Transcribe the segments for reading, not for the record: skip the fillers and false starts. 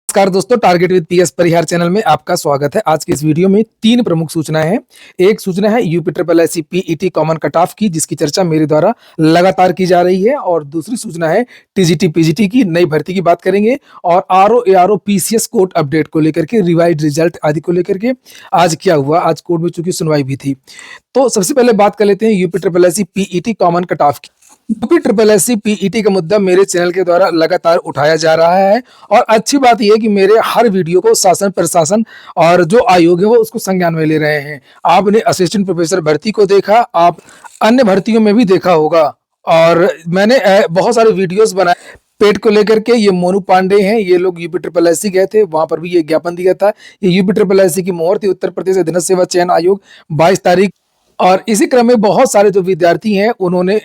नमस्कार दोस्तों, target with PS Parihar channel में आपका स्वागत है। आज की इस वीडियो में 3 प्रमुख सूचनाएं हैं। एक सूचना है UP triple SC PET common cut off की, जिसकी चर्चा मेरे द्वारा लगातार की जा रही है। और दूसरी सूचना है टीजीटी पीजीटी की नई भर्ती की बात करेंगे और RO ARO PCS court update को लेकर के, रिवाइज रिजल्ट आदि को लेकर के आज क्या हुआ। आज कोर्ट में चूंकि सुनवाई भी थी, तो सबसे पहले बात कर लेते हैं UP triple SC PET common cut off की। यूपी ट्रिपल एससी पीईटी का मुद्दा मेरे चैनल के द्वारा लगातार उठाया जा रहा है और अच्छी बात यह है कि मेरे हर वीडियो को शासन प्रशासन और जो आयोग है वो उसको संज्ञान में ले रहे हैं। आपने असिस्टेंट प्रोफेसर भर्ती को देखा, आप अन्य भर्तियों में भी देखा होगा और मैंने बहुत सारे वीडियोस बनाए पेट को लेकर के। ये मोनू पांडे हैं, ये लोग यूपी ट्रिपल एससी गए थे, वहां पर भी ये ज्ञापन दिया था। ये यूपी ट्रिपल एससी की मोहर थी उत्तर प्रदेश अधीनस्थ सेवा चयन आयोग 22 तारीख। और इसी क्रम में बहुत सारे जो विद्यार्थी हैं उन्होंने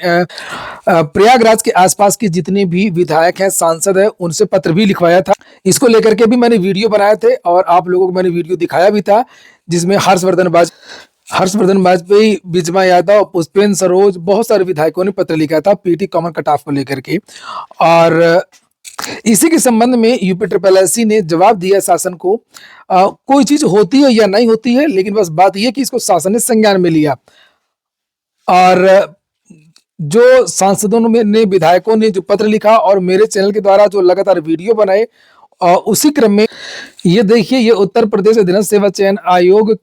प्रयागराज के आसपास के जितने भी विधायक हैं, सांसद हैं, उनसे पत्र भी लिखवाया था। इसको लेकर के भी मैंने वीडियो बनाए थे और आप लोगों को मैंने वीडियो दिखाया भी था, जिसमें हर्षवर्धन वाजपेयी, बिजमा यादव, पुष्पेंद्र सरोज, बहुत सारे विधायकों ने पत्र लिखा था पीटी कॉमन कट ऑफ को लेकर के। और इसी के संबंध में यूपी ट्रिपल एससी ने जवाब दिया शासन को। कोई चीज होती है या नहीं होती है, लेकिन बस बात यह कि इसको शासन ने संज्ञान में लिया। और जो सांसदों ने, विधायकों ने जो पत्र लिखा और मेरे चैनल के द्वारा जो लगातार वीडियो बनाए, और उसी क्रम में ये देखिए, ये उत्तर प्रदेश अधीनस्थ सेवा चयन आयोग,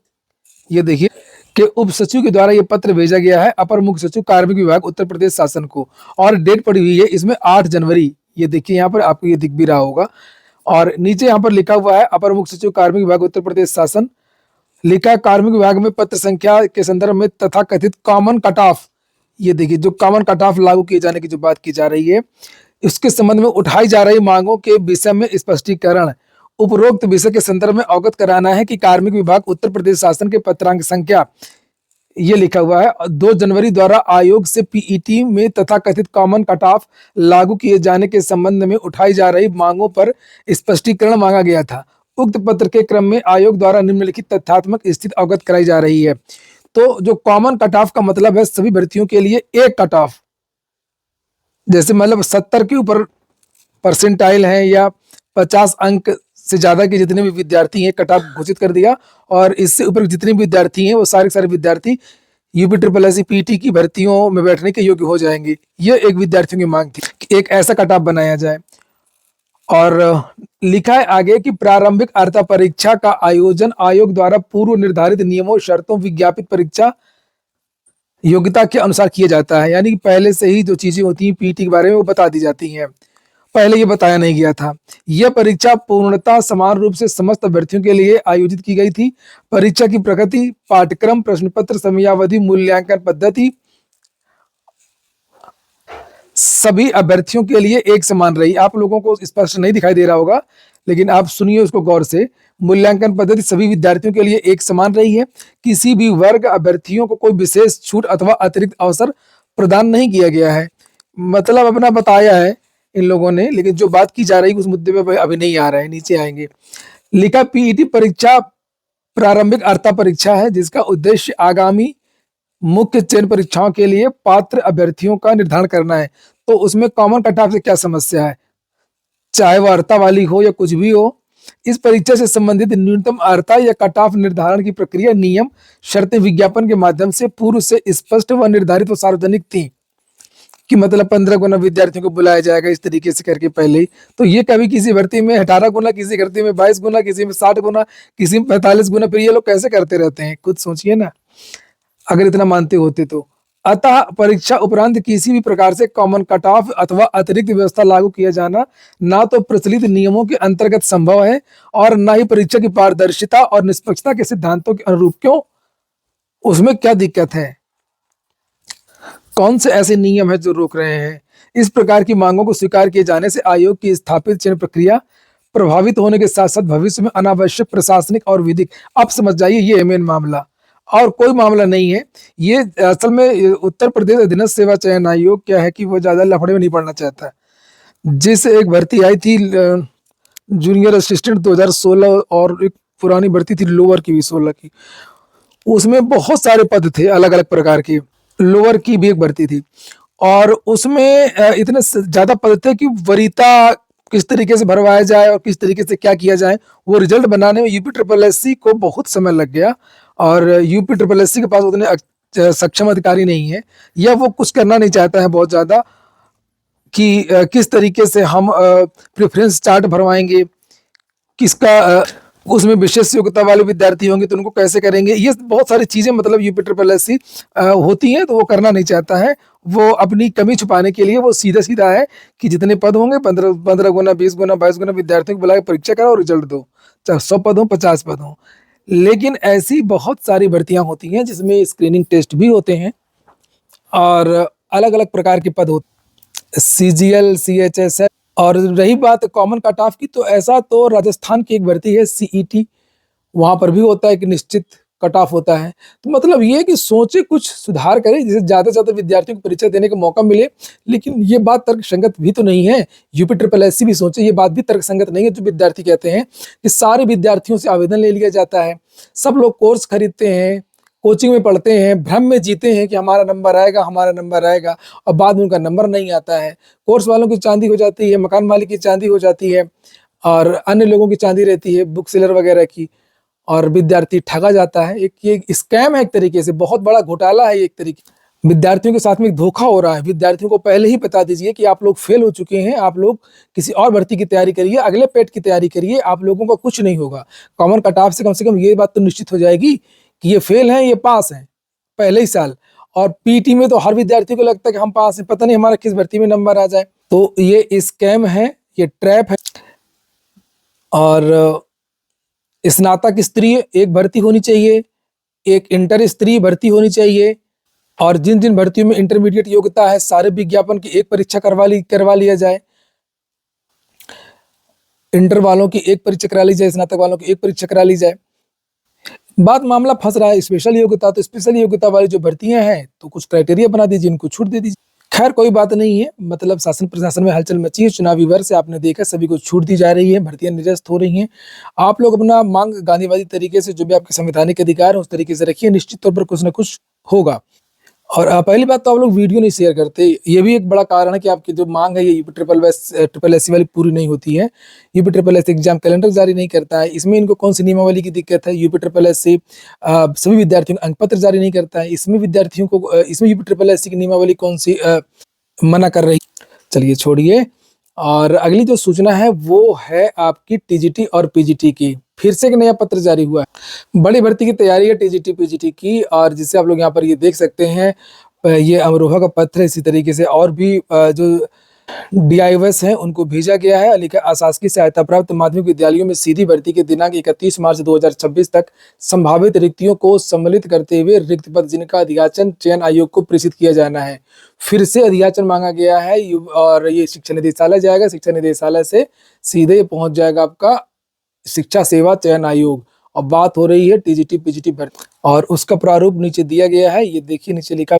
ये देखिए कि उप सचिव के द्वारा ये पत्र भेजा गया है अपर मुख्य सचिव कार्मिक विभाग उत्तर प्रदेश शासन को, और डेट पड़ी हुई है इसमें 8 जनवरी। ये देखिए यहाँ पर आपको ये दिख भी रहा होगा और नीचे यहाँ पर लिखा हुआ है अपर मुख्य सचिव कार्मिक विभाग उत्तर प्रदेश शासन, लिखा कार्मिक विभाग में पत्र संख्या के संदर्भ में तथा कथित कॉमन कट ऑफ। ये देखिए जो कॉमन कट ऑफ लागू किए जाने की जो बात की जा रही है, इसके संबंध में उठाई जा रही मांगों के विषय में स्पष्टीकरण। उपरोक्त विषय के संदर्भ में अवगत कराना है कि कार्मिक विभाग उत्तर प्रदेश शासन के पत्रांक संख्या, ये लिखा हुआ है 2 जनवरी द्वारा आयोग से पीईटी में तथा कथित कॉमन कट ऑफ लागू किए जाने के संबंध में उठाई जा रही मांगों पर स्पष्टीकरण मांगा गया था। उक्त पत्र के क्रम में आयोग द्वारा निम्नलिखित तथ्यात्मक स्थिति अवगत कराई जा रही है। तो जो कॉमन कट ऑफ का मतलब है सभी भर्तियों के लिए एक कट ऑफ, जैसे मतलब 70 के ऊपर परसेंटाइल है या 50 अंक से ज्यादा के जितने भी विद्यार्थी हैं कट ऑफ घोषित कर दिया, और इससे ऊपर जितने भी विद्यार्थी हैं वो सारे विद्यार्थी यूपी ट्रिपल एससी पीटी की भर्तियों में बैठने के योग्य हो जाएंगे। ये एक विद्यार्थियों की मांग थी कि एक ऐसा कट ऑफ बनाया जाए। और लिखा है आगे कि प्रारंभिक अर्हता परीक्षा का आयोजन आयोग द्वारा पूर्व निर्धारित नियमों, शर्तों, विज्ञापित परीक्षा योग्यता के अनुसार किया जाता है। यानी कि पहले से ही जो चीजें होती हैं पीटी के बारे में वो बता दी जाती हैं, पहले ये बताया नहीं गया था। यह परीक्षा पूर्णतः समान रूप से समस्त अभ्यर्थियों के लिए आयोजित की गई थी। परीक्षा की प्रकृति, पाठ्यक्रम, प्रश्न पत्र, समयावधि, मूल्यांकन पद्धति सभी अभ्यर्थियों के लिए एक समान रही। आप लोगों को स्पष्ट नहीं दिखाई दे रहा होगा, लेकिन आप सुनिए उसको गौर से। मूल्यांकन पद्धति सभी विद्यार्थियों के लिए एक समान रही है। किसी भी वर्ग अभ्यर्थियों को कोई विशेष छूट अथवा अतिरिक्त अवसर प्रदान नहीं किया गया है। मतलब अपना बताया है इन लोगों ने, लेकिन जो बात की जा रही है उस मुद्दे पे अभी नहीं आ रहा है, नीचे आएंगे। लिखा पीईटी परीक्षा प्रारंभिक अर्हता परीक्षा है, जिसका उद्देश्य आगामी मुख्य चयन परीक्षाओं के लिए पात्र अभ्यर्थियों का निर्धारण करना है। तो उसमें कॉमन कट ऑफ से क्या समस्या है, चाहे वो अर्हता वाली हो या कुछ भी हो। इस परीक्षा से संबंधित न्यूनतम अर्हता या कट ऑफ निर्धारण की प्रक्रिया, नियम, शर्तें विज्ञापन के माध्यम से पूर्व से स्पष्ट व निर्धारित व सार्वजनिक थी कि मतलब 15 गुना विद्यार्थियों को बुलाया जाएगा इस तरीके से करके पहले ही। तो ये कभी किसी भर्ती में 18 गुना, किसी भर्ती में 22 गुना, किसी में 60 गुना, किसी में 45 गुना, फिर ये लोग कैसे करते रहते हैं, खुद सोचिए ना, अगर इतना मानते होते तो। अतः परीक्षा उपरांत किसी भी प्रकार से कॉमन कट ऑफ अथवा अतिरिक्त व्यवस्था लागू किया जाना ना तो प्रचलित नियमों के अंतर्गत संभव है और ना ही परीक्षा की पारदर्शिता और निष्पक्षता के सिद्धांतों के अनुरूप। क्यों, उसमें क्या दिक्कत है, कौन से ऐसे नियम है जो रोक रहे हैं। इस प्रकार की मांगों को स्वीकार किए जाने से आयोग की स्थापित चयन प्रक्रिया प्रभावित होने के साथ साथ भविष्य में अनावश्यक प्रशासनिक और विधिक, अब समझ जाइए ये है मेन मामला, और कोई मामला नहीं है। ये असल में उत्तर प्रदेश अधीनस्थ सेवा चयन आयोग क्या है कि वो ज्यादा लफड़े में नहीं पड़ना चाहता। जिस एक भर्ती आई थी जूनियर असिस्टेंट 2016, और एक पुरानी भर्ती थी लोअर की भी 16 की, उसमें बहुत सारे पद थे अलग अलग प्रकार के। लोअर की भी एक भर्ती थी और उसमें इतने ज्यादा पद थे कि वरीयता किस तरीके से भरवाया जाए और किस तरीके से क्या किया जाए, वो रिजल्ट बनाने में यूपी ट्रिपल एससी को बहुत समय लग गया। और यूपी ट्रिपल एससी के पास उतने सक्षम अधिकारी नहीं है, या वो कुछ करना नहीं चाहता है बहुत ज़्यादा कि किस तरीके से हम प्रेफरेंस चार्ट भरवाएंगे, किसका उसमें विशेष योग्यता वाले विद्यार्थी होंगे तो उनको कैसे करेंगे। ये बहुत सारी चीजें मतलब यूपी ट्रिपल एससी होती हैं, तो वो करना नहीं चाहता है। वो अपनी कमी छुपाने के लिए वो सीधा सीधा है कि जितने पद होंगे 15 गुना, 20 गुना, 22 गुना विद्यार्थियों को बुला के परीक्षा कराओ और रिजल्ट दो, चाहे 100 पद हो, 50 पद हो। लेकिन ऐसी बहुत सारी भर्तियां होती हैं जिसमें स्क्रीनिंग टेस्ट भी होते हैं और अलग अलग प्रकार के पद होते हैं, CGL, CHS। और रही बात कॉमन कट ऑफ की, तो ऐसा तो राजस्थान की एक भर्ती है CET, वहां पर भी होता है कि निश्चित कट ऑफ होता है। तो मतलब ये कि सोचे, कुछ सुधार करे, जिससे ज्यादा से ज्यादा विद्यार्थियों को परीक्षा देने का मौका मिले। लेकिन ये बात तर्कसंगत भी तो नहीं है। यूपी ट्रिपल एससी भी सोचे, ये बात भी तर्कसंगत नहीं है जो विद्यार्थी कहते हैं कि सारे विद्यार्थियों से आवेदन ले लिया जाता है, सब लोग कोर्स खरीदते हैं, कोचिंग में पढ़ते हैं, भ्रम में जीते हैं कि हमारा नंबर आएगा, हमारा नंबर आएगा, और बाद में उनका नंबर नहीं आता है। कोर्स वालों की चांदी हो जाती है, मकान मालिक की चांदी हो जाती है, और अन्य लोगों की चांदी रहती है, बुक सेलर वगैरह की, और विद्यार्थी ठगा जाता है। एक ये स्कैम है, एक तरीके से बहुत बड़ा घोटाला है एक तरीके। विद्यार्थियों के साथ में एक धोखा हो रहा है। विद्यार्थियों को पहले ही बता दीजिए कि आप लोग फेल हो चुके हैं, आप लोग किसी और भर्ती की तैयारी करिए, अगले पेट की तैयारी करिए, आप लोगों का कुछ नहीं होगा। कॉमन कट ऑफ से कम ये बात तो निश्चित हो जाएगी कि ये फेल हैं, ये पास हैं पहले ही साल। और पीटी में तो हर विद्यार्थी को लगता है कि हम पास हैं, पता नहीं हमारा किस भर्ती में नंबर आ जाए। तो ये स्कैम है, ये ट्रैप है। और स्नातक स्तरीय एक भर्ती होनी चाहिए, एक इंटर स्तरीय भर्ती होनी चाहिए, और जिन जिन भर्तियों में इंटरमीडिएट योग्यता है सारे विज्ञापन की एक परीक्षा करवा लिया जाए। इंटर वालों की एक परीक्षा करा ली जाए, स्नातक वालों की एक परीक्षा करा ली जाए। बात मामला फंस रहा है स्पेशल योग्यता, तो स्पेशल योग्यता वाली जो भर्तियां हैं तो कुछ क्राइटेरिया बना दीजिए, इनको छूट दे दीजिए। खैर कोई बात नहीं है, मतलब शासन प्रशासन में हलचल मची है, चुनावी वर्ष आपने देखा, सभी को छूट दी जा रही है, भर्तियां निरस्त हो रही हैं। आप लोग अपना मांग गांधीवादी तरीके से, जो भी आपके संवैधानिक अधिकार है उस तरीके से रखिए, निश्चित तौर पर कुछ ना कुछ होगा। और पहली बात तो आप लोग वीडियो नहीं शेयर करते, ये भी एक बड़ा कारण है कि आपकी जो मांग है ये यूपी ट्रिपल एससी वाली पूरी नहीं होती है। UP triple SC exam calendar जारी नहीं करता है, इसमें इनको कौन सी नियमावली की दिक्कत है। यूपी ट्रिपल एससी सभी विद्यार्थियों को अंक पत्र जारी नहीं करता है, इसमें विद्यार्थियों को इसमें यूपी ट्रिपल एससी की नियमावली कौन सी मना कर रही। चलिए छोड़िए। और अगली जो सूचना है वो है आपकी टीजीटी और पीजीटी की। फिर से एक नया पत्र जारी हुआ है, बड़ी भर्ती की तैयारी है टीजीटी पीजीटी की, और जिसे आप लोग यहाँ पर ये देख सकते हैं, ये अमरोहा का पत्र है। इसी तरीके से और भी जो DIOS हैं उनको भेजा गया है। लिखा अशासकीय सहायता प्राप्त माध्यमिक विद्यालयों में सीधी भर्ती के दिनांक 31 मार्च 2026 तक संभावित रिक्तियों को सम्मिलित करते हुए रिक्त पद जिनका अधियाचन चयन आयोग को प्रेषित किया जाना है। फिर से अधियाचन मांगा गया है, और ये शिक्षा निदेशालय जाएगा, शिक्षा निदेशालय से सीधे पहुंच जाएगा आपका शिक्षा सेवा चयन आयोग। और बात हो रही है टीजीटी पीजीटी भर्ती, और उसका प्रारूप नीचे दिया गया है। ये देखिए नीचे लिखा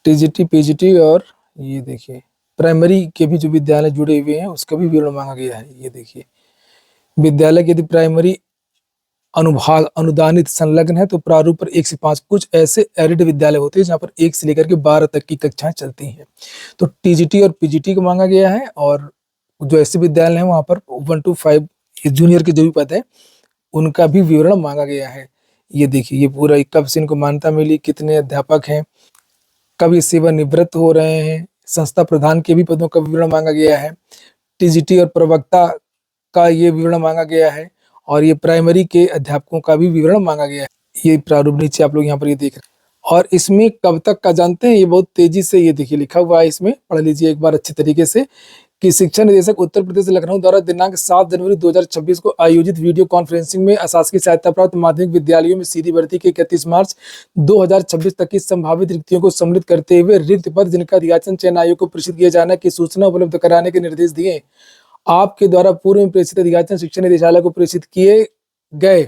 टीजीटी पीजीटी, और ये देखिए प्राइमरी के भी जो विद्यालय जुड़े हुए हैं उसका भी विवरण मांगा गया है। ये देखिए विद्यालय के यदि प्राइमरी अनुभाग अनुदानित संलग्न है तो प्रारूप पर 1 से 5 कुछ ऐसे एरिड विद्यालय होते हैं जहां पर 1 से लेकर के 12 तक की कक्षाएं चलती हैं। तो टीजीटी और पीजीटी को मांगा गया है, और जो ऐसे विद्यालय हैं वहां पर 1 to 5 जूनियर के जो भी पद है उनका भी विवरण मांगा गया है। ये देखिए ये पूरा कब से इनको मान्यता मिली, कितने अध्यापक हैं, कब ये सेवानिवृत्त हो रहे हैं, संस्था प्रधान के भी पदों का विवरण मांगा गया है, टीजीटी और प्रवक्ता का ये विवरण मांगा गया है, और ये प्राइमरी के अध्यापकों का भी विवरण मांगा गया है। ये प्रारूप नीचे आप लोग यहाँ पर ये देख रहे हैं। और इसमें कब तक का जानते हैं, ये बहुत तेजी से ये देखिए लिखा हुआ है, इसमें पढ़ लीजिए एक बार अच्छे तरीके से कि शिक्षा निदेशक उत्तर प्रदेश लखनऊ द्वारा दिनांक 7 जनवरी 2026 को आयोजित वीडियो कॉन्फ्रेंसिंग में अशासकीय सहायता प्राप्त माध्यमिक विद्यालयों में सीधी भर्ती के 31 मार्च 2026 तक की संभावित रिक्तियों को सम्मिलित करते हुए रिक्त पद जिनका अधियाचन चयन आयोग को प्रेषित किए जाने की सूचना उपलब्ध कराने के निर्देश दिए। आपके द्वारा पूर्व में प्रेषित अधियाचन शिक्षा निदेशालय को प्रेषित किए गए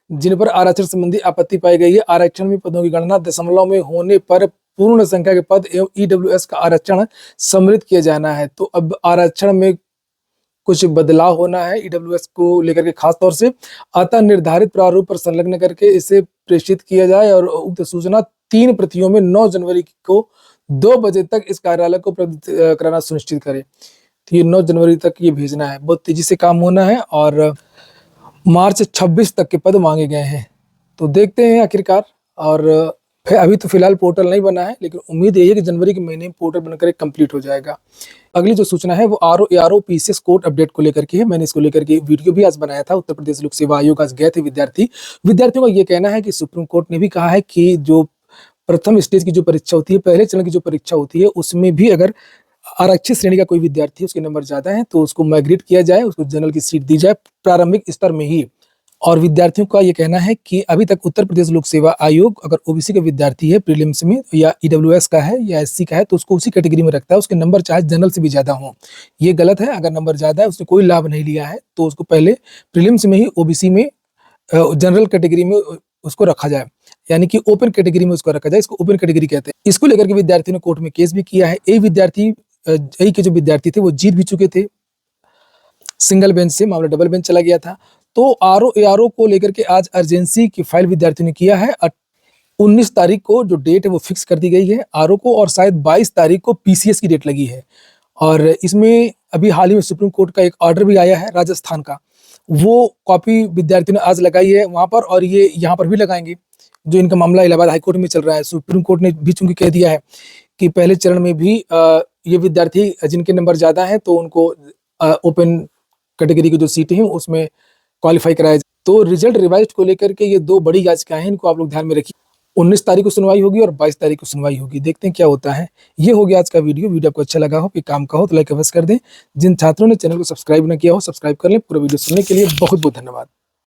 जिन पर आरक्षण संबंधी आपत्ति पाई गई है। आरक्षण में पदों की गणना दशमलव में होने पर पूर्ण संख्या के पद एवं ईडब्ल्यूएस का आरक्षण सम्मिलित किया जाना है। तो अब आरक्षण में कुछ बदलाव होना है ईडब्ल्यूएस को लेकर के खास तौर से, अतः निर्धारित प्रारूप पर संलग्न करके इसे प्रेषित किया जाए, और उक्त सूचना 3 प्रतियों में 9 जनवरी को 2 बजे तक इस कार्यालय को प्राप्त कराना सुनिश्चित करें। तो ये 9 जनवरी तक ये भेजना है, बहुत तेजी से काम होना है और मार्च 26 तक के पद मांगे गए हैं। तो देखते हैं आखिरकार। और फिर अभी तो फिलहाल पोर्टल नहीं बना है, लेकिन उम्मीद यही है कि जनवरी के महीने में पोर्टल बनकर कंप्लीट हो जाएगा। अगली जो सूचना है वो आरओ पीसीएस कोड अपडेट को लेकर के है। मैंने इसको लेकर के वीडियो भी आज बनाया था। उत्तर प्रदेश लोक सेवा आयोग आज गए थे विद्यार्थियों का ये कहना है कि सुप्रीम कोर्ट ने भी कहा है कि जो प्रथम स्टेज की जो परीक्षा होती है, पहले चरण की जो परीक्षा होती है, उसमें भी अगर आरक्षित श्रेणी का कोई विद्यार्थी उसके नंबर ज्यादा है तो उसको माइग्रेट किया जाए, उसको जनरल की सीट दी जाए प्रारंभिक स्तर में ही। और विद्यार्थियों का ये कहना है कि अभी तक उत्तर प्रदेश लोक सेवा आयोग अगर ओबीसी का विद्यार्थी है प्रीलिम्स में या ईडब्ल्यूएस का है या एससी का है तो उसको उसी कैटेगरी में रखता है, उसके नंबर चाहे जनरल से भी ज्यादा हो। ये गलत है। अगर नंबर ज्यादा है, उसने कोई लाभ नहीं लिया है, तो उसको पहले प्रीलिम्स में ही ओबीसी में जनरल कैटेगरी में उसको रखा जाए, यानी कि ओपन कैटेगरी में उसको रखा जाए। इसको ओपन कैटेगरी कहते हैं। इसको लेकर के विद्यार्थियों ने कोर्ट में केस भी किया है। यही के जो विद्यार्थी थे वो जीत भी चुके थे, सिंगल बेंच से मामला डबल बेंच चला गया था। तो आरओ को लेकर के आज अर्जेंसी की फाइल विद्यार्थियों ने किया है। 19 तारीख को जो डेट है वो फिक्स कर दी गई है आरओ को, और शायद 22 तारीख को पीसीएस की डेट लगी है। और इसमें अभी हाल ही में सुप्रीम कोर्ट का एक ऑर्डर भी आया है राजस्थान का, वो कॉपी विद्यार्थियों ने आज लगाई है वहां पर, और ये यहाँ पर भी लगाएंगे। जो इनका मामला इलाहाबाद हाईकोर्ट में चल रहा है, सुप्रीम कोर्ट ने भी चूंकि कह दिया है कि पहले चरण में भी ये विद्यार्थी जिनके नंबर ज्यादा हैं तो उनको ओपन कैटेगरी की जो सीटें हैं उसमें क्वालिफाई कराया जाए। तो रिजल्ट रिवाइज को लेकर के ये 2 बड़ी याचिकाएं हैं, इनको आप लोग ध्यान में रखिए। 19 तारीख को सुनवाई होगी और 22 तारीख को सुनवाई होगी। देखते हैं क्या होता है। ये हो गया आज का वीडियो आपको अच्छा लगा हो, कि काम का हो तो लाइक अवश्य कर दें। जिन छात्रों ने चैनल को सब्सक्राइब न किया हो सब्सक्राइब कर लें। पूरा वीडियो सुनने के लिए बहुत बहुत धन्यवाद।